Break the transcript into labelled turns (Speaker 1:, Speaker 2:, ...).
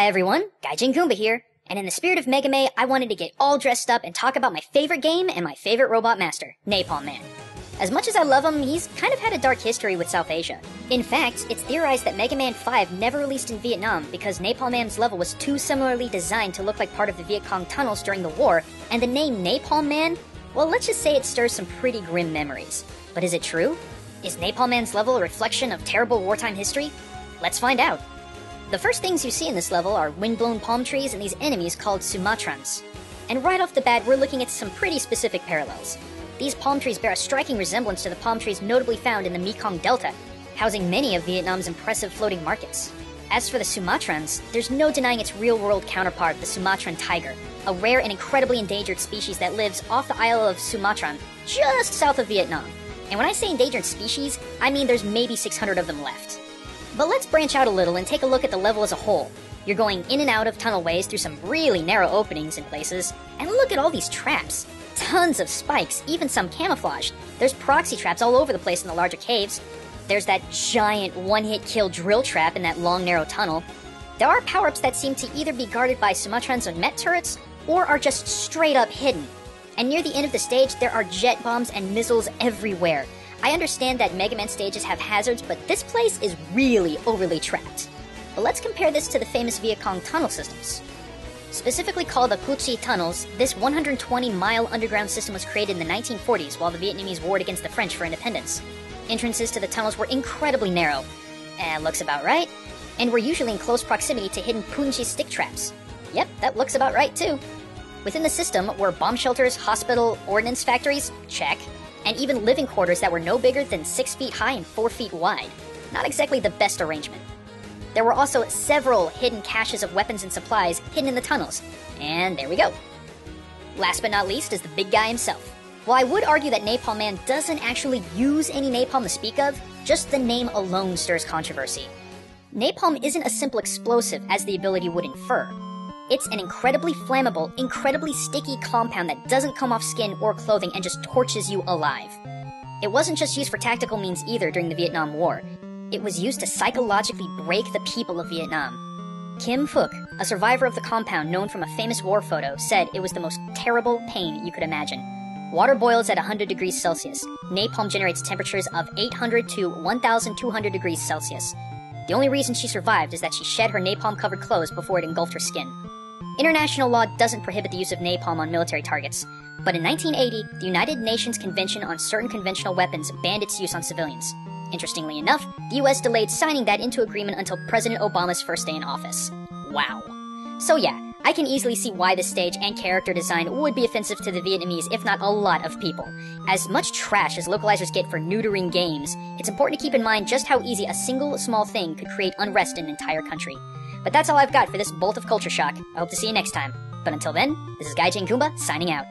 Speaker 1: Hi everyone, Gaijin Goomba here, and in the spirit of Mega May, I wanted to get all dressed up and talk about my favorite game and my favorite robot master, Napalm Man. As much as I love him, he's kind of had a dark history with South Asia. In fact, it's theorized that Mega Man 5 never released in Vietnam because Napalm Man's level was too similarly designed to look like part of the Viet Cong tunnels during the war, and the name Napalm Man, well, let's just say it stirs some pretty grim memories. But is it true? Is Napalm Man's level a reflection of terrible wartime history? Let's find out. The first things you see in this level are wind-blown palm trees and these enemies called Sumatrans. And right off the bat, we're looking at some pretty specific parallels. These palm trees bear a striking resemblance to the palm trees notably found in the Mekong Delta, housing many of Vietnam's impressive floating markets. As for the Sumatrans, there's no denying its real-world counterpart, the Sumatran tiger, a rare and incredibly endangered species that lives off the Isle of Sumatran, just south of Vietnam. And when I say endangered species, I mean there's maybe 600 of them left. But let's branch out a little and take a look at the level as a whole. You're going in and out of tunnelways through some really narrow openings in places, and look at all these traps. Tons of spikes, even some camouflaged. There's proxy traps all over the place in the larger caves. There's that giant one-hit kill drill trap in that long narrow tunnel. There are power-ups that seem to either be guarded by Sumatrans and Met turrets, or are just straight up hidden. And near the end of the stage, there are jet bombs and missiles everywhere. I understand that Mega Man stages have hazards, but this place is really overly trapped. But let's compare this to the famous Viet Cong tunnel systems. Specifically called the Cu Chi tunnels, this 120-mile underground system was created in the 1940s while the Vietnamese warred against the French for independence. Entrances to the tunnels were incredibly narrow. Looks about right. And were usually in close proximity to hidden punji stick traps. Yep, that looks about right too. Within the system were bomb shelters, hospital, ordnance factories, check, and even living quarters that were no bigger than 6 feet high and 4 feet wide. Not exactly the best arrangement. There were also several hidden caches of weapons and supplies hidden in the tunnels. And there we go. Last but not least is the big guy himself. While I would argue that Napalm Man doesn't actually use any napalm to speak of, just the name alone stirs controversy. Napalm isn't a simple explosive as the ability would infer. It's an incredibly flammable, incredibly sticky compound that doesn't come off skin or clothing and just torches you alive. It wasn't just used for tactical means either during the Vietnam War. It was used to psychologically break the people of Vietnam. Kim Phuc, a survivor of the compound known from a famous war photo, said it was the most terrible pain you could imagine. Water boils at 100 degrees Celsius. Napalm generates temperatures of 800 to 1,200 degrees Celsius. The only reason she survived is that she shed her napalm-covered clothes before it engulfed her skin. International law doesn't prohibit the use of napalm on military targets, but in 1980, the United Nations Convention on Certain Conventional Weapons banned its use on civilians. Interestingly enough, the US delayed signing that into agreement until President Obama's first day in office. Wow. So yeah, I can easily see why this stage and character design would be offensive to the Vietnamese, if not a lot of people. As much trash as localizers get for neutering games, it's important to keep in mind just how easy a single small thing could create unrest in an entire country. But that's all I've got for this bolt of culture shock. I hope to see you next time. But until then, this is Gaijin Goomba, signing out.